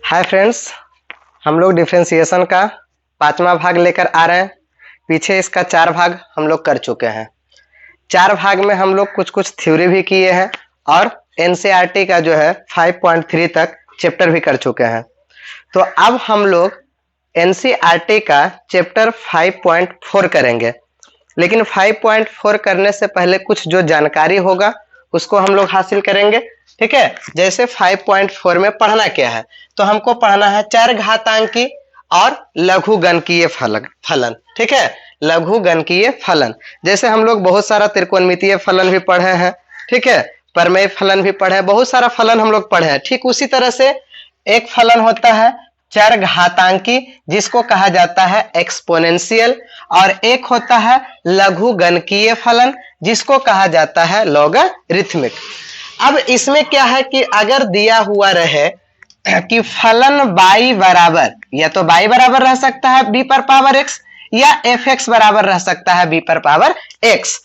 Hi friends, हम लोग differentiation का 5वां भाग लेकर आ रहे हैं। पीछे इसका 4 भाग हम लोग कर चुके हैं। 4 भाग में हम लोग कुछ कुछ थ्योरी भी किए हैं और एनसीईआरटी का जो है 5.3 तक चैप्टर भी कर चुके हैं। तो अब हम लोग एनसीईआरटी का चैप्टर 5.4 करेंगे, लेकिन 5.4 करने से पहले कुछ जो जानकारी होगा उसको हम लोग हासिल करेंगे। ठीक है, जैसे 5.4 में पढ़ना क्या है, तो हमको पढ़ना है चार घातांकी और लघु गणकीय फलन। ठीक है, लघु गणकीय फलन। जैसे हम लोग बहुत सारा त्रिकोणमितीय फलन भी पढ़े हैं, ठीक है, प्रमेय फलन भी पढ़े हैं, बहुत सारा फलन हम लोग पढ़े हैं। ठीक उसी तरह से एक फलन होता है चर घातांकी, जिसको कहा जाता है एक्सपोनेंशियल, और एक होता है लघु गणकीय फलन, जिसको कहा जाता है लॉगरिथमिक। अब इसमें क्या है कि अगर दिया हुआ रहे कि फलन y बराबर, या तो y बराबर रह सकता है b पर पावर x, या fx बराबर रह सकता है b पर पावर x,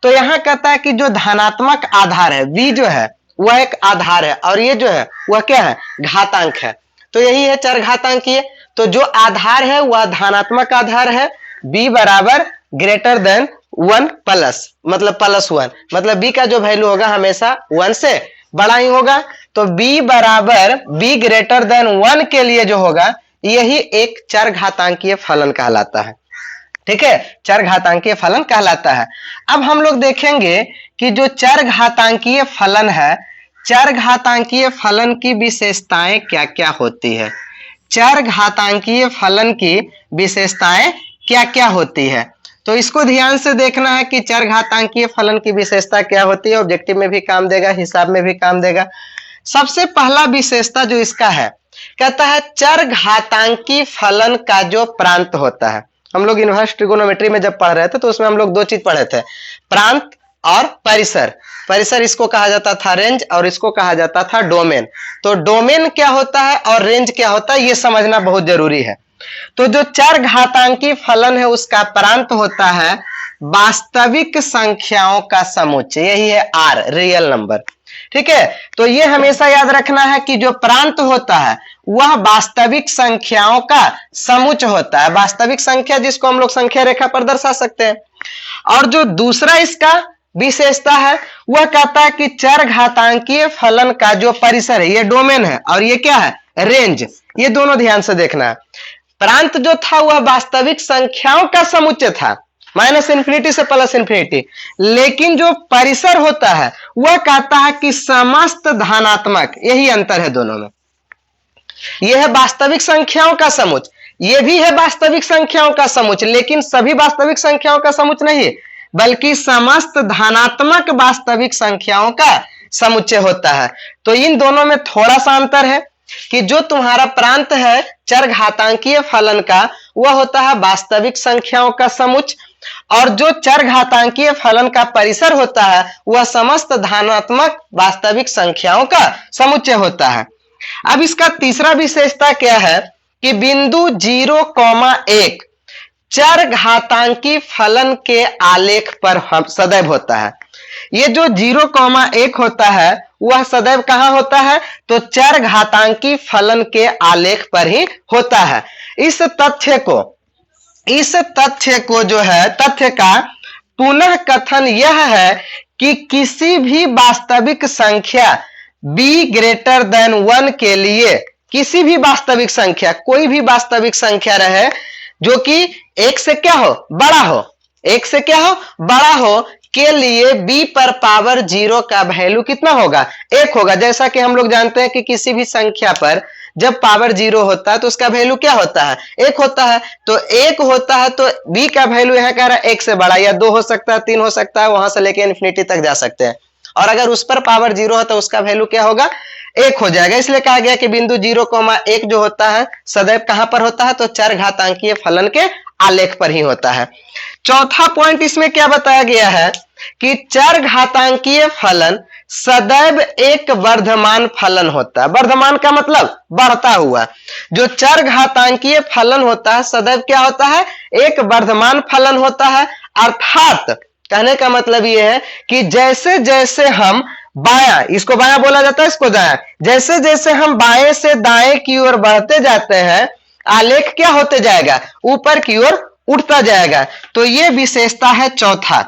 तो यहां कहता है कि जो धनात्मक आधार है v जो है वह एक आधार है, और ये जो है वह क्या है, घातांक है। तो यही है चर घातांकीय। तो जो आधार है वह धनात्मक आधार है, b बराबर ग्रेटर देन 1 प्लस, मतलब +1, मतलब b का जो वैल्यू होगा हमेशा 1 से बड़ा ही होगा। तो b बराबर b ग्रेटर देन 1 के लिए जो होगा यही एक चर घातांकीय फलन कहलाता है। ठीक है, चर घातांकीय फलन कहलाता है। अब हम लोग देखेंगे कि जो चर घातांकीय फलन है, चर घातांकीय फलन की विशेषताएं क्या क्या होती है। चर घातांकीय फलन की विशेषताएं क्या क्या होती है, तो इसको ध्यान से देखना है कि चर घातांकीय फलन की विशेषता क्या होती है। ऑब्जेक्टिव में भी काम देगा, हिसाब में भी काम देगा। सबसे पहला विशेषता जो इसका है, कहता है चर घातांकी फलन का जो प्रांत होता है। हम लोग इनवर्स ट्रिगोनोमेट्री में जब पढ़ रहे थे तो उसमें हम लोग दो चीज पढ़े थे, प्रांत और परिसर। परिसर इसको कहा जाता था रेंज, और इसको कहा जाता था डोमेन। तो डोमेन क्या होता है और रेंज क्या होता है, ये समझना बहुत जरूरी है। तो जो चर घातांकी फलन है उसका प्रांत होता है वास्तविक संख्याओं का समुच्चय, यही है आर, रियल नंबर। ठीक है, तो ये हमेशा याद रखना है कि जो प्रांत होता है वह वास्तविक संख्याओं का समुच्चय होता है। वास्तविक संख्या जिसको हम लोग संख्या रेखा पर दर्शा सकते हैं। और जो दूसरा इसका विशेषता है वह कहता है कि चर घातांकीय फलन का जो परिसर है, ये डोमेन है, और ये क्या है, रेंज। ये दोनों ध्यान से देखना है। प्रांत जो था वह वास्तविक संख्याओं का समुच्चय था, -∞ से +∞, लेकिन जो परिसर होता है वह कहता है कि समस्त धनात्मक, यही अंतर है दोनों में। यह है वास्तविक संख्याओं का समुच्चय, यह भी है वास्तविक संख्याओं का समुच्चय, लेकिन सभी वास्तविक संख्याओं का समुच्चय नहीं है, बल्कि समस्त धनात्मक वास्तविक संख्याओं का समुच्चय होता है। तो इन दोनों में थोड़ा सा अंतर है कि जो तुम्हारा प्रांत है चर घातांकीय फलन का वह होता है वास्तविक संख्याओं का समुच्चय, और जो चर घातांकीय फलन का परिसर होता है वह समस्त धनात्मक वास्तविक संख्याओं का समुच्चय होता है। अब इसका तीसरा विशेषता क्या है कि बिंदु 0,1 चर घातांकी फलन के आलेख पर सदैव होता है। ये जो 0,1 होता है वह सदैव कहां होता है, तो चर घातांकी फलन के आलेख पर ही होता है। इस तथ्य को जो है, तथ्य का पुनः कथन यह है कि किसी भी वास्तविक संख्या b ग्रेटर देन 1 के लिए, किसी भी वास्तविक संख्या, कोई भी वास्तविक संख्या रहे जो कि 1 से क्या हो, बड़ा हो, 1 से क्या हो, बड़ा हो, के लिए b पर पावर 0 का वैल्यू कितना होगा, 1 होगा। जैसा कि हम लोग जानते हैं कि किसी भी संख्या पर जब पावर 0 होता है तो उसका वैल्यू क्या होता है, 1 होता है। तो 1 होता है तो b का वैल्यू यहाँ कह रहा है 1 से बड़ा, या 2 हो सकता है, 3 हो सकता है, वहां से लेके इन्फिनिटी तक जा सकते हैं। और अगर उस पर पावर 0 है तो उसका वैल्यू क्या होगा, 1 हो जाएगा। इसलिए कहा गया कि बिंदु 0,1 जो होता है सदैव कहां पर होता है, तो चर घातांकीय फलन के आलेख पर ही होता है। चौथा पॉइंट इसमें क्या बताया गया है कि चर घातांकीय फलन सदैव एक वर्धमान फलन होता है। वर्धमान का मतलब बढ़ता हुआ। जो चर घातांकीय फलन होता है सदैव क्या होता है, एक वर्धमान फलन होता है। अर्थात कहने का मतलब यह है कि जैसे जैसे हम बायां, इसको बायां बोला जाता है, इसको दायां। जैसे जैसे हम बाएं से दाएं की ओर बढ़ते जाते हैं, आलेख क्या होते जाएगा, ऊपर की ओर उठता जाएगा। तो ये विशेषता है चौथा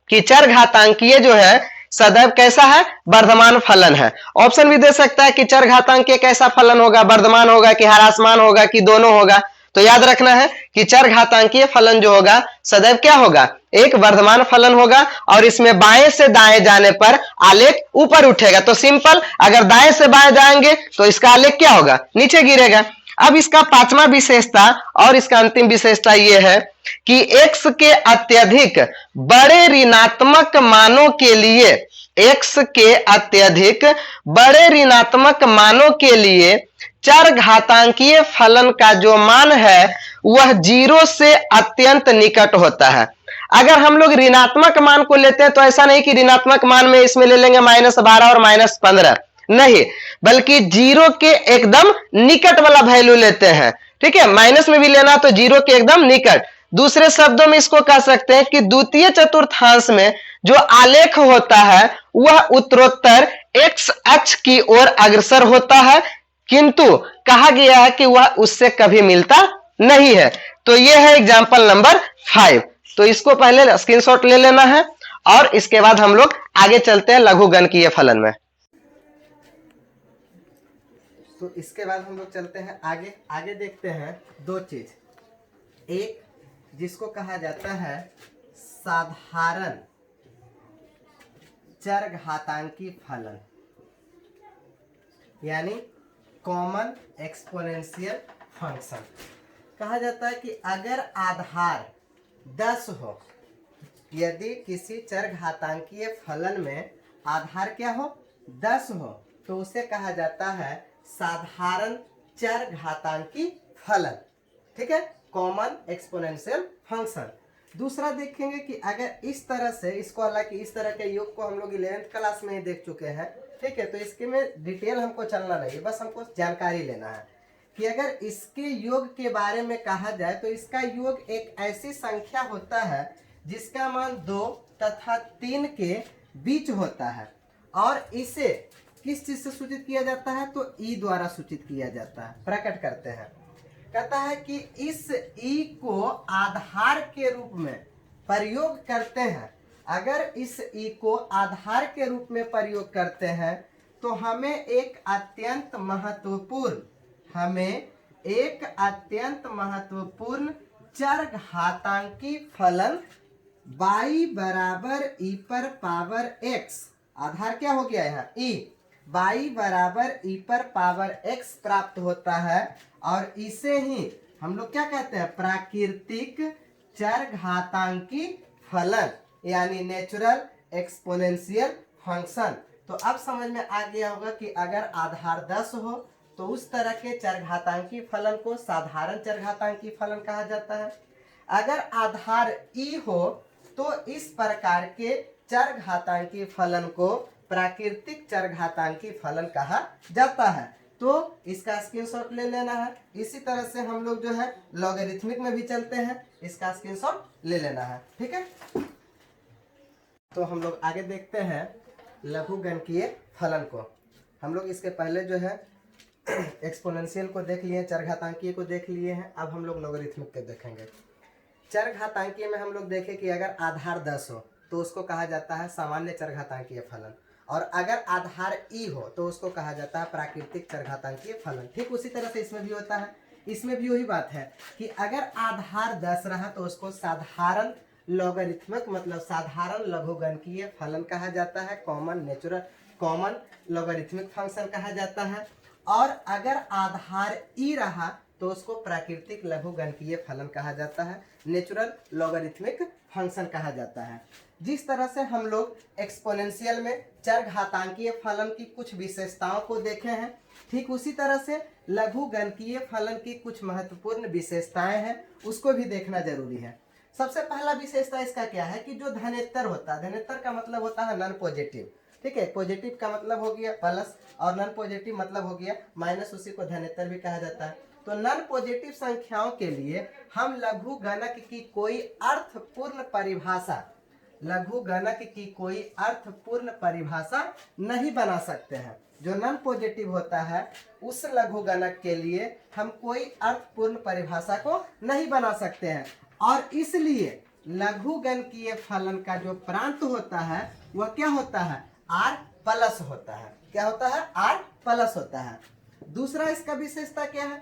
कि चरघातांकीय जो है सदैव कैसा है, वर्धमान फलन है। ऑप्शन भी दे सकता है कि चरघातांकीय कैसा फलन होगा, वर्धमान होगा कि ह्रासमान होगा कि दोनों होगा। तो याद रखना है कि चरघातांकीय फलन जो होगा सदैव क्या होगा, एक वर्धमान फलन होगा, और इसमें बाएं से दाएं जाने पर आलेख ऊपर उठेगा। तो सिंपल, अगर दाएं से बाएं जाएंगे तो इसका आलेख क्या होगा, नीचे गिरेगा। अब इसका पांचवा विशेषता और इसका अंतिम विशेषता यह है कि x के अत्यधिक बड़े ऋणात्मक मानों के लिए, x के अत्यधिक बड़े ऋणात्मक मानों के लिए चरघातांकीय फलन का जो मान है वह 0 से अत्यंत निकट होता है। अगर हम लोग ऋणात्मक मान को लेते हैं तो ऐसा नहीं कि ऋणात्मक मान में इसमें ले लेंगे -12 और -15, नहीं, बल्कि 0 के एकदम निकट वाला वैल्यू लेते हैं। ठीक है, माइनस में भी लेना तो 0 के एकदम निकट। दूसरे शब्दों में इसको कह सकते हैं कि द्वितीय चतुर्थांश में जो आलेख होता है वह उत्तरोत्तर x अक्ष की ओर अग्रसर होता है, किंतु कहा गया है कि वह उससे कभी मिलता नहीं है। तो यह है एग्जाम्पल नंबर 5। तो इसको पहले स्क्रीनशॉट ले लेना है और इसके बाद हम लोग आगे चलते हैं लघुगणकीय फलन में। तो इसके बाद हम लोग चलते हैं आगे। आगे देखते हैं दो चीज, एक जिसको कहा जाता है साधारण चरघातांकी फलन, यानी कॉमन एक्सपोनेंशियल फंक्शन। कहा जाता है कि अगर आधार 10 हो, यदि किसी चरघातांकीय फलन में आधार क्या हो, 10 हो, तो उसे कहा जाता है साधारण चरघातांकी फलन। ठीक है, कॉमन एक्सपोनेंशियल फंक्शन। दूसरा देखेंगे कि अगर इस तरह से इसको, हालांकि इस तरह के योग को हम लोग 11th क्लास में ही देख चुके हैं। ठीक है, तो इसके में डिटेल हमको चलना नहीं, बस हमको जानकारी लेना है कि अगर इसके योग के बारे में कहा जाए तो इसका योग एक ऐसी संख्या होता है जिसका मान 2 तथा 3 के बीच होता है, और इसे किस चीज से सूचित किया जाता है, तो ई द्वारा सूचित किया जाता है। प्रकट करते हैं, कहता है कि इस ई को आधार के रूप में प्रयोग करते हैं। अगर इस ई को आधार के रूप में प्रयोग करते हैं तो हमें एक अत्यंत महत्वपूर्ण चरघातांकी फलन y बराबर e पर पावर x, आधार क्या हो गया यहाँ e, y बराबर e पर पावर x प्राप्त होता है, और इसे ही हम लोग क्या कहते हैं, प्राकृतिक चरघातांकी फलन, यानी नेचुरल एक्सपोनेंशियल फंक्शन। तो अब समझ में आ गया होगा कि अगर आधार 10 हो तो उस तरह के चरघातांकी फलन को साधारण चरघातांकी फलन कहा जाता है। अगर आधार ई हो तो इस प्रकार के चरघातांकी फलन को प्राकृतिक चरघातांकी फलन कहा जाता है। तो इसका स्क्रीनशॉट ले लेना है। इसी तरह से हम लोग जो है लॉगरिथमिक में भी चलते हैं, इसका स्क्रीनशॉट ले लेना है। ठीक है, तो हम लोग आगे देखते हैं लघुगणकीय फलन को। हम लोग इसके पहले जो है एक्सपोनेंशियल को देख लिए, चरघातांकीय को देख लिए हैं, अब हम लोग लॉगरिथमिक के देखेंगे। चरघातांकीय में हम लोग देखें कि अगर आधार 10 हो तो उसको कहा जाता है सामान्य चरघातांकीय फलन, और अगर आधार ई हो तो उसको कहा जाता है प्राकृतिक चरघातांकीय फलन। ठीक उसी तरह से इसमें भी होता है, इसमें भी वही बात है कि अगर आधार 10 रहा तो उसको साधारण लॉगरिथमिक मतलब साधारण लघुगणकीय फलन कहा जाता है, कॉमन लॉगरिथमिक फंक्शन कहा जाता है। और अगर आधार ई रहा तो उसको प्राकृतिक लघुगणकीय फलन कहा जाता है, नेचुरल लॉगरिथमिक फंक्शन कहा जाता है। जिस तरह से हम लोग एक्सपोनेंशियल में चरघातांकीय फलन की कुछ विशेषताओं को देखे हैं, ठीक उसी तरह से लघुगणकीय फलन की कुछ महत्वपूर्ण विशेषताएं हैं, उसको भी देखना जरूरी है। सबसे पहला विशेषता इसका क्या है कि जो धनेत्तर होता है, धनेत्तर का मतलब होता है नॉन पॉजिटिव। ठीक है, पॉजिटिव का मतलब हो गया प्लस और नॉन पॉजिटिव मतलब हो गया माइनस, उसी को धनेत्तर भी कहा जाता है। तो नॉन पॉजिटिव संख्याओं के लिए हम लघुगणक की कोई अर्थपूर्ण परिभाषा लघुगणक की कोई अर्थपूर्ण परिभाषा नहीं बना सकते हैं। जो नॉन पॉजिटिव होता है उस लघुगणक के लिए हम कोई अर्थपूर्ण परिभाषा को नहीं बना सकते हैं, और इसलिए लघुगणकीय फलन का जो प्रांत होता है वह क्या होता है, r प्लस होता है। क्या होता है, r प्लस होता है। दूसरा इसका विशेषता क्या है,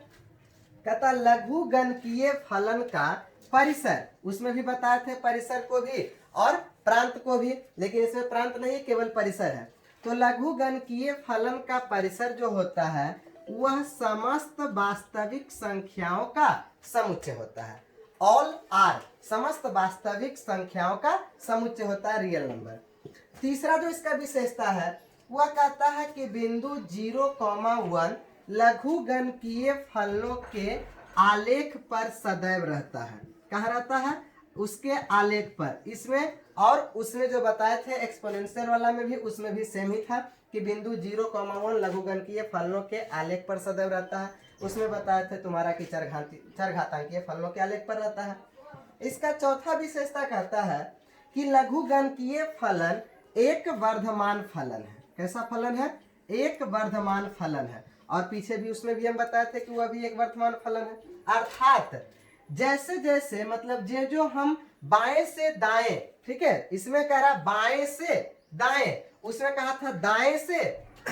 कहता लघुगणकीय फलन का परिसर, उसमें भी बताए थे परिसर को भी और प्रांत को भी, लेकिन इसमें प्रांत नहीं केवल परिसर है। तो लघुगणकीय फलन का परिसर जो होता है वह समस्त वास्तविक संख्याओं का समुच्चय होता है। ऑल आर, समस्त वास्तविक संख्याओं का समुच्चय होता है, रियल नंबर। तीसरा जो इसका विशेषता है वह कहता है कि बिंदु 0,1 लघुगणकीय फलनों के आलेख पर सदैव रहता है। कहाँ रहता है, उसके आलेख पर। इसमें और उसमें जो बताए थे एक्सपोनेंशियल वाला में भी, उसमें भी सेम ही था कि बिंदु 0,1 लघुगणकीय फलनों के आलेख पर सदैव रहता है। उसमें बताए थे तुम्हारा कि चरघातांकीय फलनों के आलेख पर रहता है। इसका चौथा विशेषता कहता है कि लघुगणकीय फलन एक वर्धमान फलन है। कैसा फलन है, एक वर्धमान फलन है। और पीछे भी उसमें भी हम बताए थे कि वह भी एक वर्धमान फलन है। अर्थात जैसे जैसे मतलब जो हम बाएं से दाएं, ठीक है, इसमें कह रहा बाएं से दाएं, उसमें कहा था दाएं से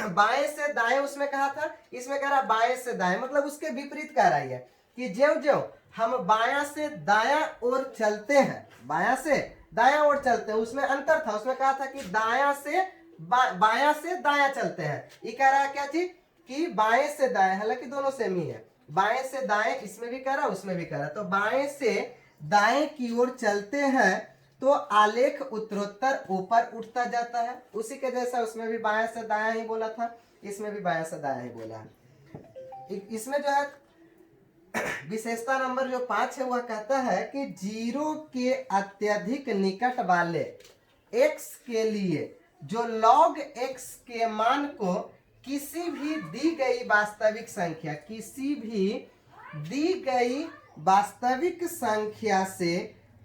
बाएं से दाएं, उसमें कहा था, इसमें कह रहा बाएं से दाएं, मतलब उसके विपरीत कह रहा है कि ज्यों ज्यों हम बायां से दायां ओर चलते हैं, बायां से दायां ओर चलते हैं, उसमें अंतर था। उसमें कहा था कि दायां से बायां से दायां चलते हैं। ये कह रहा है क्या चीज कि बाएं से दाएं, हालांकि दोनों सेम ही है, बाएं से दाएं इसमें भी कह रहा उसमें भी कह रहा। तो बाएं से दाएं की ओर चलते हैं तो आलेख उत्तरोत्तर ऊपर उठता जाता है। उसी के जैसा उसमें भी बाएं से दायां ही बोला था, इसमें भी बाएं से दायां ही बोला है। इसमें जो है विशेषता नंबर जो 5 है वह कहता है कि 0 के अत्यधिक निकट वाले x के लिए जो log x के मान को किसी भी दी गई वास्तविक संख्या, किसी भी दी गई वास्तविक संख्या से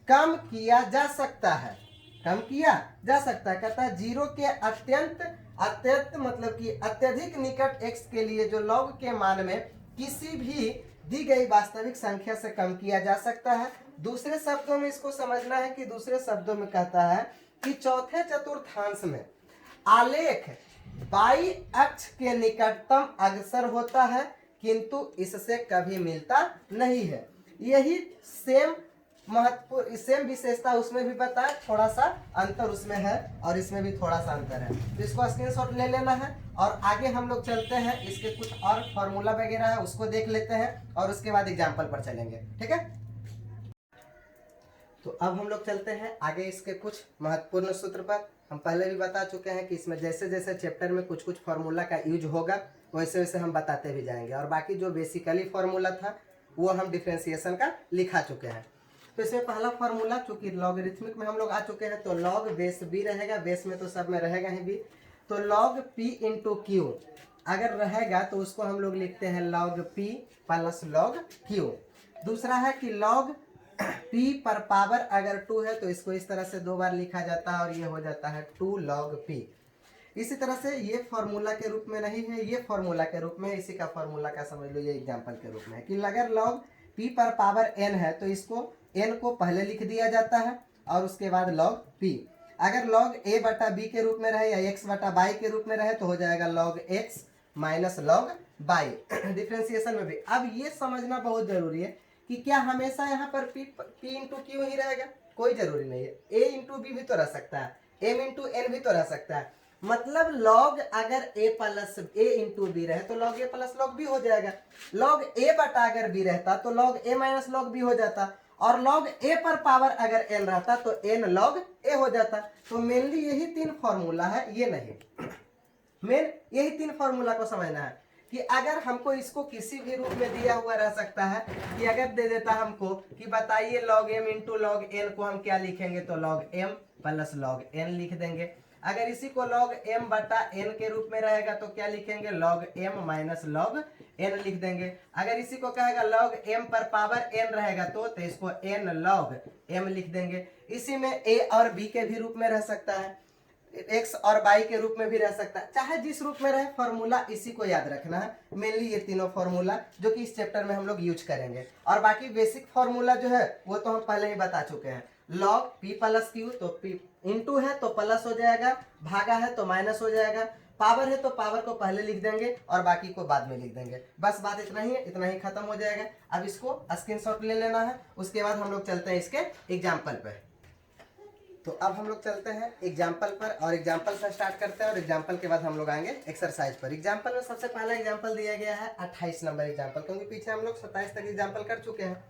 कम किया जा सकता है, कम किया जा सकता है। कहता है 0 के अत्यंत मतलब कि अत्यधिक निकट x के लिए जो log के मान में किसी भी दी गई वास्तविक संख्या से कम किया जा सकता है। दूसरे शब्दों में इसको समझना है कि दूसरे शब्दों में कहता है कि चौथे चतुर्थांश में आलेख बाई अक्ष के निकटतम अग्रसर होता है, किंतु इससे कभी मिलता नहीं है। यही सेम महत्वपूर्ण सेम विशेषता उसमें भी बताया, थोड़ा सा अंतर उसमें है और इसमें भी थोड़ा सा अंतर है। तो इसको स्क्रीनशॉट ले लेना है और आगे हम लोग चलते हैं, इसके कुछ और फॉर्मूला वगैरह है उसको देख लेते हैं और उसके बाद एग्जाम्पल पर चलेंगे, ठीक है। तो अब हम लोग चलते हैं आगे इसके कुछ महत्वपूर्ण सूत्र पर। हम पहले भी बता चुके हैं कि इसमें जैसे जैसे चैप्टर में कुछ कुछ फार्मूला का यूज होगा वैसे वैसे हम बताते भी जाएंगे, और बाकी जो बेसिकली फार्मूला था वो हम डिफरेंशिएशन का लिखा चुके हैं। तो इसमें पहला फार्मूला, चूंकि लॉगरिथमिक में हम लोग आ चुके हैं तो लॉग बेस बी रहेगा, बेस में तो सब में रहेगा ही बी। तो लॉग पी इंटू क्यू अगर रहेगा तो उसको हम लोग लिखते हैं log P plus log Q. दूसरा है कि लॉग पी पर पावर अगर 2 है तो इसको इस तरह से 2 बार लिखा जाता है और ये हो जाता है 2 लॉग पी। इसी तरह से ये फार्मूला के रूप में नहीं है, ये फार्मूला के रूप में, इसी का फार्मूला का समझ लो ये एग्जांपल के रूप में है कि अगर लॉग p पर पावर n है तो इसको n को पहले लिख दिया जाता है और उसके बाद log p। अगर log a बटा b के रूप में रहे या x बटा y के रूप में रहे तो हो जाएगा log x minus log y differentiation में भी। अब ये समझना बहुत जरूरी है कि क्या हमेशा यहाँ पर p इंटू क्यू ही रहेगा, कोई जरूरी नहीं है। a इंटू बी भी तो रह सकता है, m इंटू n भी तो रह सकता है। मतलब log अगर a plus a into B रहे तो log a plus log b हो जाएगा। log a बटा अगर b रहता तो log a minus log b हो जाता, और log a पर पावर अगर n रहता तो n log a हो जाता। तो मेनली यही 3 फॉर्मूला है, ये नहीं, मेन यही 3 फॉर्मूला को समझना है कि अगर हमको इसको किसी भी रूप में दिया हुआ रह सकता है कि अगर दे देता हमको कि बताइए log m into log n को हम क्या लिखेंगे तो log m plus log n लिख देंगे। अगर इसी को log m बटा n के रूप में रहेगा तो क्या लिखेंगे, log m minus log n लिख देंगे। अगर इसी को कहेगा log m पर पावर n रहेगा तो इसको n log m लिख देंगे। इसी में a और b के भी रूप में रह सकता है, x और y के रूप में भी रह सकता है, चाहे जिस रूप में रहे, फॉर्मूला इसी को याद रखना है। मेनली ये तीनों फॉर्मूला जो कि इस चैप्टर में हम लोग यूज करेंगे, और बाकी बेसिक फॉर्मूला जो है वो तो हम पहले ही बता चुके हैं। log p प्लस क्यू, तो p इंटू है तो प्लस हो जाएगा, भागा है तो माइनस हो जाएगा, पावर है तो पावर को पहले लिख देंगे और बाकी को बाद में लिख देंगे। बस बात इतना ही है, इतना ही खत्म हो जाएगा। अब इसको स्क्रीनशॉट ले लेना है, उसके बाद हम लोग चलते हैं इसके एग्जाम्पल पर। तो अब हम लोग चलते हैं एग्जाम्पल पर, और एग्जाम्पल से स्टार्ट करते हैं, और एग्जाम्पल के बाद हम लोग आएंगे एक्सरसाइज पर। एग्जाम्पल में सबसे पहला एग्जाम्पल दिया गया है 28 नंबर एग्जाम्पल, क्योंकि पीछे हम लोग 27 तक एग्जाम्पल कर चुके हैं।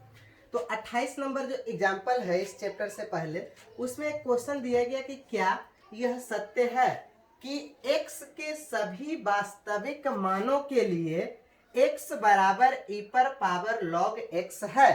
तो 28 नंबर जो एग्जाम्पल है इस चैप्टर से पहले, उसमें एक क्वेश्चन दिया गया कि क्या यह सत्य है कि x के सभी वास्तविक मानों के लिए x बराबर e पर पावर log x है।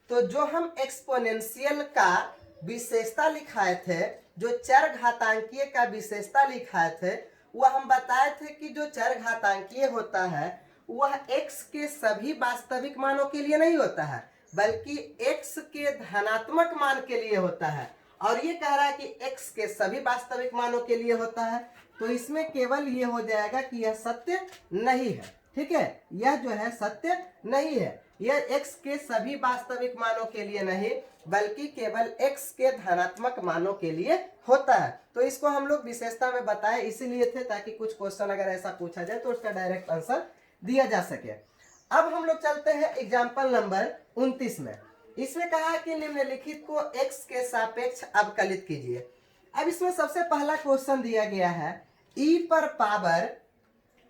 तो जो हम एक्सपोनेंशियल का विशेषता लिखाए थे, जो चर घातांकीय का विशेषता लिखाए थे, वह हम बताए थे कि जो चर घातांकीय होता है वह x के सभी वास्तविक मानों के लिए नहीं होता है, बल्कि x के धनात्मक मान के लिए होता है। और ये कह रहा है कि x के सभी वास्तविक मानों के लिए होता है, तो इसमें केवल ये हो जाएगा कि यह सत्य नहीं है। ठीक है, यह जो है सत्य नहीं है, यह x के सभी वास्तविक मानों के लिए नहीं, बल्कि केवल x के धनात्मक मानों के लिए होता है। तो इसको हम लोग विशेषता में बताए इसीलिए थे ताकि कुछ क्वेश्चन अगर ऐसा पूछा जाए तो उसका डायरेक्ट आंसर दिया जा सके। अब हम लोग चलते हैं एग्जाम्पल नंबर 29 में। इसमें कहा है कि निम्नलिखित को x के सापेक्ष अवकलित कीजिए। अब इसमें सबसे पहला क्वेश्चन दिया गया है e पर पावर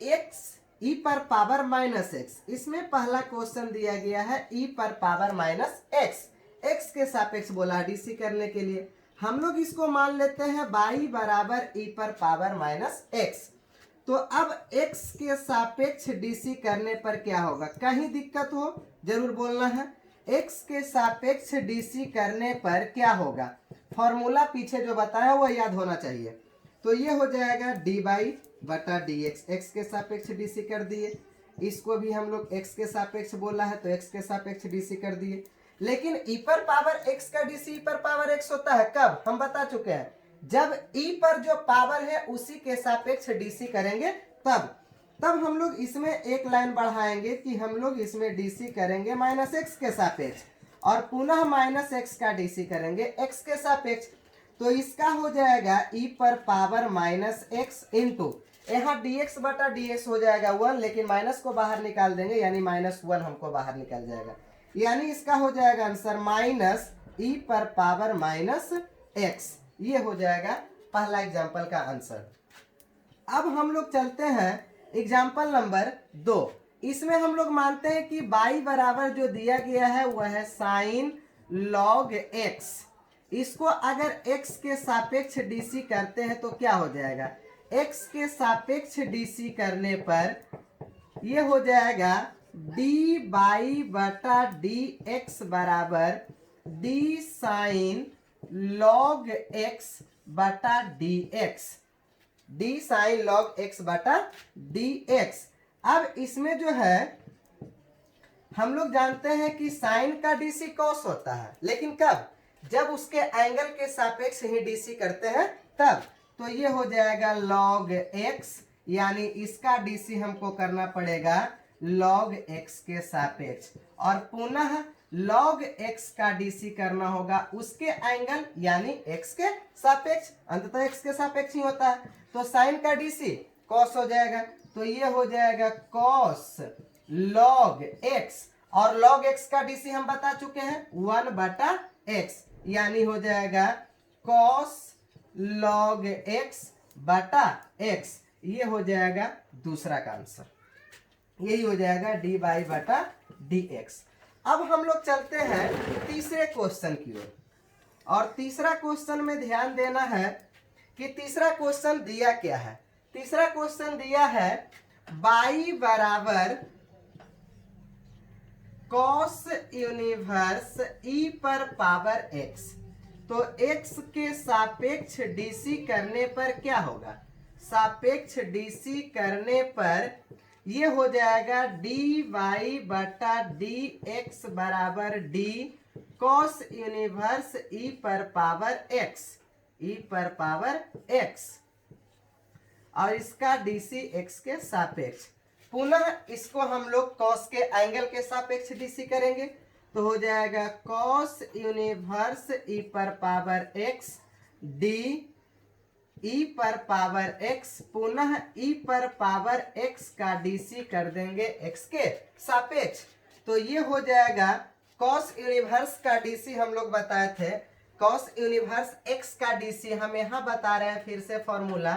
x, e पर पावर माइनस x। इसमें पहला क्वेश्चन दिया गया है e पर पावर माइनस x, x के सापेक्ष बोला है डीसी करने के लिए। हम लोग इसको मान लेते हैं y बराबर e पर पावर माइनस x। तो अब x के सापेक्ष डीसी करने पर क्या होगा, कहीं दिक्कत हो जरूर बोलना है। x के सापेक्ष डीसी करने पर क्या होगा, फॉर्मूला पीछे जो बताया वो याद होना चाहिए। तो ये हो जाएगा dy बटा dx, x के सापेक्ष डीसी कर दिए। इसको भी हम लोग x के सापेक्ष बोला है तो x के सापेक्ष डीसी कर दिए। लेकिन e पर पावर x का डीसी e पर पावर x होता है कब, हम बता चुके हैं, जब e पर जो पावर है उसी के सापेक्ष डीसी करेंगे तब हम लोग इसमें एक लाइन बढ़ाएंगे कि हम लोग इसमें डीसी करेंगे माइनस x के सापेक्ष, और पुनः माइनस x का डीसी करेंगे x के सापेक्ष। तो इसका हो जाएगा e पर पावर माइनस x इंटू, यहाँ dx बटा dx हो जाएगा 1, लेकिन माइनस को बाहर निकाल देंगे यानी माइनस 1 हमको बाहर निकल जाएगा, यानी इसका हो जाएगा आंसर माइनस e पर पावर माइनस x। ये हो जाएगा पहला एग्जाम्पल का आंसर। अब हम लोग चलते हैं एग्जाम्पल नंबर 2। इसमें हम लोग मानते हैं कि y बराबर जो दिया गया है वह है साइन log x। इसको अगर x के सापेक्ष डीसी करते हैं तो क्या हो जाएगा, x के सापेक्ष डीसी करने पर ये हो जाएगा dy बटा dx बराबर d साइन log x बटा dx, d sine log x बटा dx। अब इसमें जो है हम लोग जानते हैं कि साइन का डीसी कॉस होता है, लेकिन कब, जब उसके एंगल के सापेक्ष ही डीसी करते हैं तब। तो ये हो जाएगा log x, यानी इसका डीसी हमको करना पड़ेगा log x के सापेक्ष, और पुनः log x का डीसी करना होगा उसके एंगल यानी x के सापेक्ष, अंततः x के सापेक्ष ही होता है। तो साइन का डीसी cos हो जाएगा, तो ये हो जाएगा cos log x, और log x का डीसी हम बता चुके हैं 1 बटा x, यानी हो जाएगा cos log x बटा x। ये हो जाएगा दूसरा का आंसर, यही हो जाएगा dy बटा dx। अब हम लोग चलते हैं तीसरे क्वेश्चन की ओर, और तीसरा क्वेश्चन में ध्यान देना है कि तीसरा क्वेश्चन दिया क्या है। तीसरा क्वेश्चन दिया है y बराबर cos यूनिवर्स e पर पावर x। तो x के सापेक्ष डीसी करने पर क्या होगा, सापेक्ष डीसी करने पर ये हो जाएगा dy बटा डी एक्स बराबर डी कॉस यूनिवर्स e पर पावर x, और इसका डीसी x के सापेक्ष। पुनः इसको हम लोग कॉस के एंगल के सापेक्ष डीसी करेंगे तो हो जाएगा कॉस यूनिवर्स e पर पावर x डी e पर पावर x, पुनः e पर पावर x का डीसी कर देंगे x के सापेक्ष। तो ये हो जाएगा कॉस यूनिवर्स का डीसी हम लोग बताए थे, कॉस यूनिवर्स x का डीसी हम यहाँ बता रहे हैं फिर से फॉर्मूला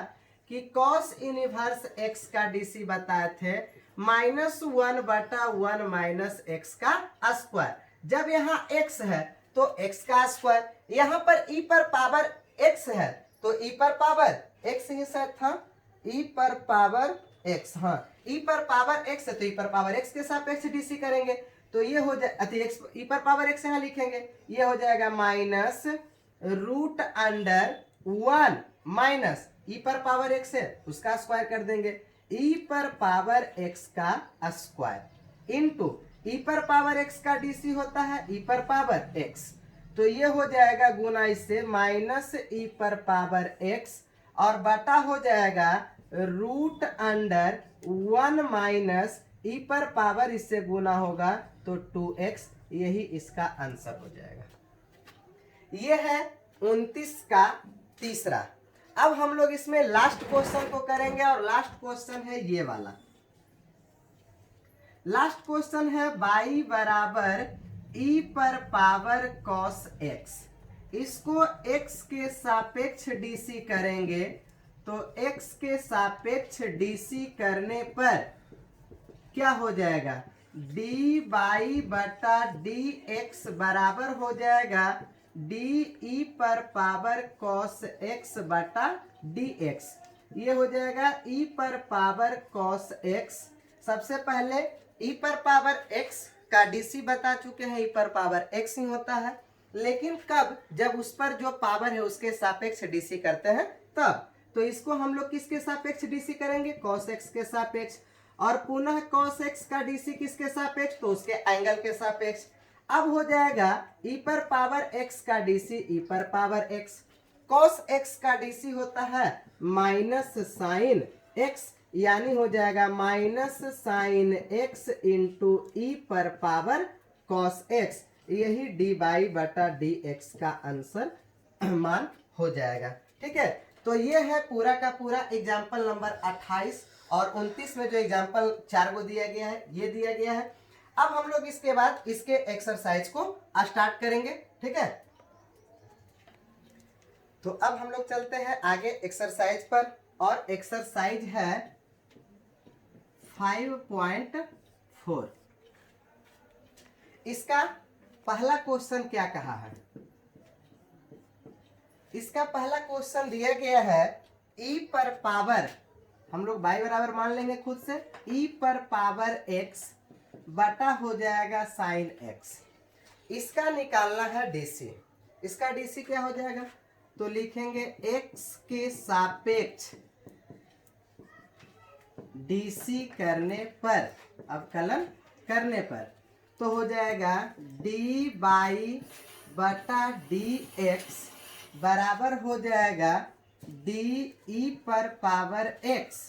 कि कॉस यूनिवर्स x का डीसी बताए थे -1 बटा 1 माइनस एक्स का स्क्वायर। जब यहाँ x है तो x का स्क्वायर, यहाँ पर e पर पावर x है तो e पर पावर x ही शायद था, e पर पावर x, हाँ e पर पावर x है तो e पर पावर x के सापेक्ष डीसी करेंगे तो ये हो जाए e पर पावर x यहाँ लिखेंगे, ये हो जाएगा minus root under 1 minus e पर पावर x है उसका स्क्वायर कर देंगे, e पर पावर x का स्क्वायर इनटू e पर पावर x का डीसी होता है e पर पावर x, तो ये हो जाएगा गुना इससे माइनस e पर पावर x और बटा हो जाएगा रूट अंडर 1 माइनस e पर पावर इससे गुना होगा तो 2x, यही इसका आंसर हो जाएगा। ये है 29 का तीसरा। अब हम लोग इसमें लास्ट क्वेश्चन को करेंगे और लास्ट क्वेश्चन है ये वाला। लास्ट क्वेश्चन है y बराबर e पर पावर cos x, इसको x के सापेक्ष डीसी करेंगे तो x के सापेक्ष डीसी करने पर क्या हो जाएगा dy बटा dx बराबर हो जाएगा de पर पावर cos x बटा dx, ये हो जाएगा e पर पावर cos x। सबसे पहले e पर पावर x का डीसी बता चुके हैं, e पर पावर x ही होता है, लेकिन कब, जब उस पर जो पावर है उसके सापेक्ष डीसी करते हैं तब। तो इसको हम लोग किसके सापेक्ष डीसी करेंगे, cos x के सापेक्ष, और पुनः cos x का डीसी किसके सापेक्ष, तो उसके एंगल के सापेक्ष। अब हो जाएगा e पर पावर x का डीसी e पर पावर x, cos x का डीसी होता है माइनस साइन x, यानी हो जाएगा minus sine x into e पर पावर cos x, यही dy बटा dx का आंसर मान हो जाएगा। ठीक है, तो ये है पूरा का पूरा एग्जाम्पल नंबर 28 और 29 में जो एग्जाम्पल 4 को दिया गया है ये दिया गया है। अब हम लोग इसके बाद इसके एक्सरसाइज को स्टार्ट करेंगे। ठीक है, तो अब हम लोग चलते हैं आगे एक्सरसाइज पर, और एक्सरसाइज है 5.4। इसका पहला क्वेश्चन क्या कहा है, इसका पहला क्वेश्चन दिया गया है e पर पावर, हम लोग y बराबर मान लेंगे खुद से, e पर पावर x बटा हो जाएगा साइन x, इसका निकालना है डीसी। इसका डीसी क्या हो जाएगा, तो लिखेंगे x के सापेक्ष डीसी करने पर, अवकलन करने पर, तो हो जाएगा डी बाई बटा डी एक्स बराबर हो जाएगा डी ई पर पावर एक्स,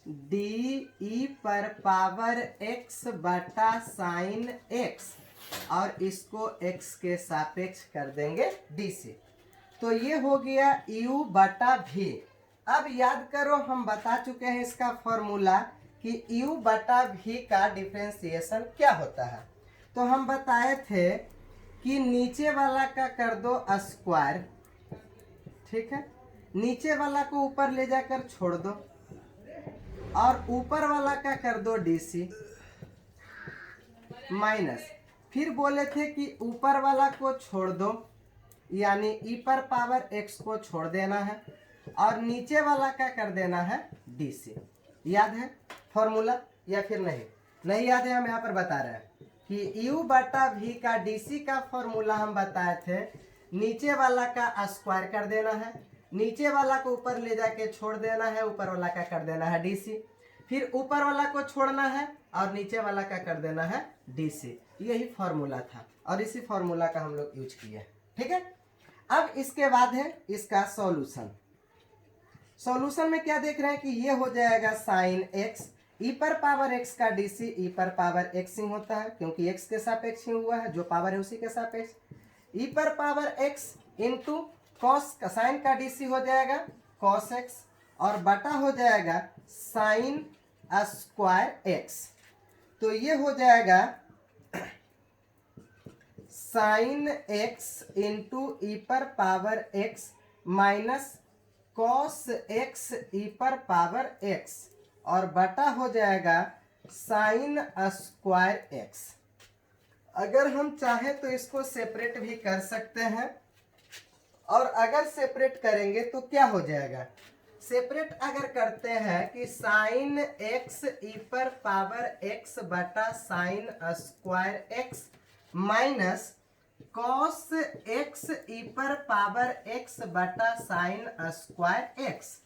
डी ई पर पावर एक्स बटा साइन एक्स, और इसको x के सापेक्ष कर देंगे डीसी। तो ये हो गया u बटा v। अब याद करो हम बता चुके हैं इसका फॉर्मूला कि u बटा v का डिफरेंशिएशन क्या होता है। तो हम बताए थे कि नीचे वाला का कर दो स्क्वायर, ठीक है, नीचे वाला को ऊपर ले जाकर छोड़ दो, और ऊपर वाला का कर दो डीसी माइनस, फिर बोले थे कि ऊपर वाला को छोड़ दो, यानी e पर पावर x को छोड़ देना है, और नीचे वाला का कर देना है डीसी। याद है फॉर्मूला या फिर नहीं, नहीं याद है, हम यहाँ पर बता रहे हैं कि u बटा v का डीसी का फॉर्मूला हम बताए थे नीचे वाला का स्क्वायर कर देना है, नीचे वाला को ऊपर ले जाके छोड़ देना है, ऊपर वाला का कर देना है DC, फिर ऊपर वाला को छोड़ना है और नीचे वाला का कर देना है DC। यही फॉर्मूला था और इसी फॉर्मूला का हम लोग यूज किए। ठीक है, अब इसके बाद है इसका सॉल्यूशन। सॉल्यूशन में क्या देख रहे हैं कि ये हो जाएगा साइन x, e पर पावर x का DC e पर पावर x ही होता है क्योंकि x के सापेक्ष ही हुआ है, जो पावर है उसी के सापेक्ष। e पर पावर x इंटू कॉस का साइन का DC हो जाएगा कॉस x और बटा हो जाएगा साइन स्क्वायर x। तो ये हो जाएगा साइन x इंटू ई पर power x minus cos x ई पर पावर x और बटा हो जाएगा साइन स्क्वायर x। अगर हम चाहें तो इसको सेपरेट भी कर सकते हैं, और अगर सेपरेट करेंगे तो क्या हो जाएगा, सेपरेट अगर करते हैं कि साइन x ई पर पावर x बटा sine square x minus cos x ई पर पावर x बटा साइन स्क्वायर x।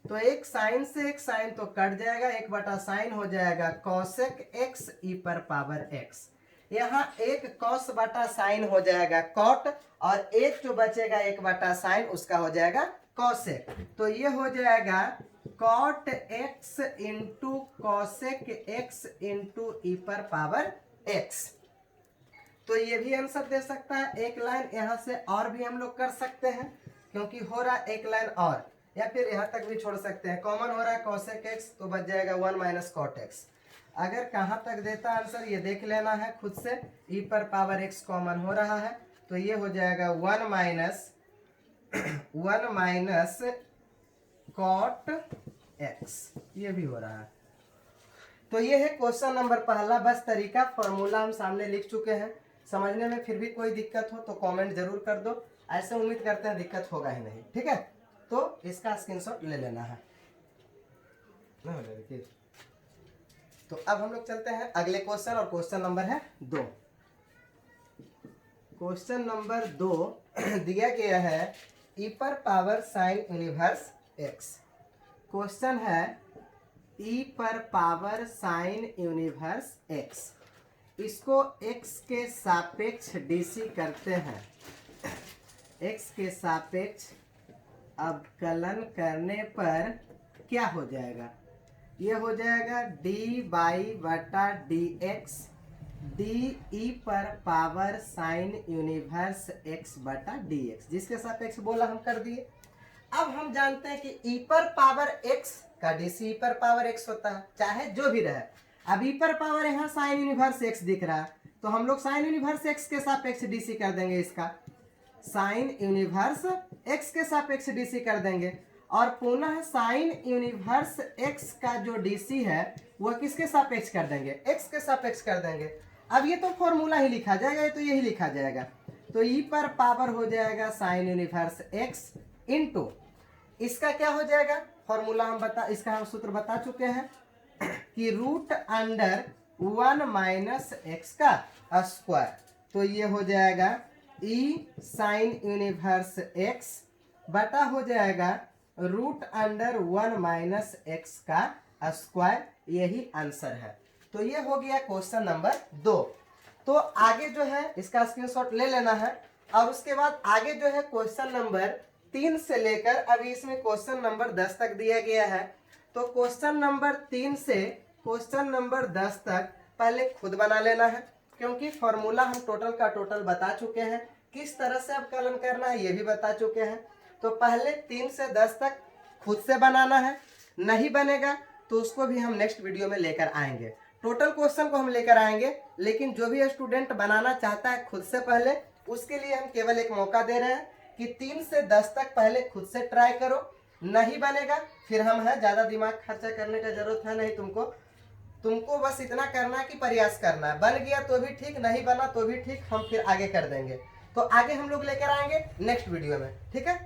तो एक साइन से एक साइन तो कट जाएगा, एक बटा साइन हो जाएगा कॉसेक x ई पर पावर x। यहाँ एक कॉस बटा साइन हो जाएगा कॉट और एक जो बचेगा एक बटा साइन उसका हो जाएगा कॉसेक। तो ये हो जाएगा cot x into cosec x into e पर पावर x। तो ये भी आंसर दे सकता है। एक लाइन यहाँ से और भी हम लोग कर सकते हैं क्योंकि हो रहा है एक लाइन और, या फिर यहाँ तक भी छोड़ सकते हैं। कॉमन हो रहा है कॉसेक x तो बच जाएगा 1 माइनस कॉट x। अगर कहाँ तक देता आंसर ये देख लेना है खुद से। e पर पावर x कॉमन हो रहा है तो ये हो जाएगा 1 माइनस कॉट x, ये भी हो रहा है। तो ये है क्वेश्चन नंबर पहला। बस तरीका फॉर्मूला हम सामने लिख चुके हैं। समझने में फिर भी कोई दिक्कत हो तो कमेंट जरूर कर दो, ऐसे उम्मीद करते हैं दिक्कत होगा ही नहीं। ठीक है, तो इसका स्क्रीनशॉट ले लेना है। तो अब हम लोग चलते हैं अगले क्वेश्चन, और क्वेश्चन नंबर है 2। क्वेश्चन नंबर 2 दिया गया है e पर power sine universe x। Question है e पर पावर साइन यूनिवर्स x, इसको x के सापेक्ष DC करते हैं। x के सापेक्ष अवकलन करने पर क्या हो जाएगा, ये हो जाएगा dy बटा dx डी ई पर पावर साइन यूनिवर्स x बटा dx, जिसके सापेक्ष बोला हम कर दिए। अब हम जानते हैं कि e पर पावर x का DC e पर पावर x होता है, चाहे जो भी रहे। अब e पर पावर यहाँ साइन यूनिवर्स x दिख रहा है तो हम लोग साइन यूनिवर्स x के सापेक्ष DC कर देंगे, इसका साइन यूनिवर्स x के सापेक्ष DC कर देंगे। और पुनः साइन यूनिवर्स x का जो DC है वह किसके सापेक्ष कर देंगे, x के सापेक्ष कर देंगे। अब ये तो फॉर्मूला ही लिखा जाएगा, ये तो यही लिखा जाएगा। तो e पर पावर हो जाएगा साइन यूनिवर्स x इंटू इसका क्या हो जाएगा, फॉर्मूला इसका हम सूत्र बता चुके हैं कि रूट अंडर 1 माइनस x का स्क्वायर। तो ये हो जाएगा e साइन यूनिवर्स x बटा हो जाएगा रूट अंडर 1 माइनस x का स्क्वायर। यही आंसर है। तो ये हो गया क्वेश्चन नंबर 2। तो आगे जो है इसका स्क्रीनशॉट ले लेना है, और उसके बाद आगे जो है क्वेश्चन नंबर 3 से लेकर अभी इसमें क्वेश्चन नंबर 10 तक दिया गया है। तो क्वेश्चन नंबर 3 से क्वेश्चन नंबर 10 तक पहले खुद बना लेना है, क्योंकि फॉर्मूला हम टोटल का टोटल बता चुके हैं, किस तरह से अवकलन करना है ये भी बता चुके हैं। तो पहले 3 से 10 तक खुद से बनाना है, नहीं बनेगा तो उसको भी हम नेक्स्ट वीडियो में लेकर आएंगे। टोटल क्वेश्चन को हम लेकर आएंगे, लेकिन जो भी स्टूडेंट बनाना चाहता है खुद से पहले, उसके लिए हम केवल एक मौका दे रहे हैं कि 3 से 10 तक पहले खुद से ट्राई करो। नहीं बनेगा फिर हम है, ज़्यादा दिमाग खर्चा करने का जरूरत है नहीं तुमको बस इतना करना है कि प्रयास करना है। बन गया तो भी ठीक, नहीं बना तो भी ठीक, हम फिर आगे कर देंगे। तो आगे हम लोग लेकर आएंगे नेक्स्ट वीडियो में। ठीक है।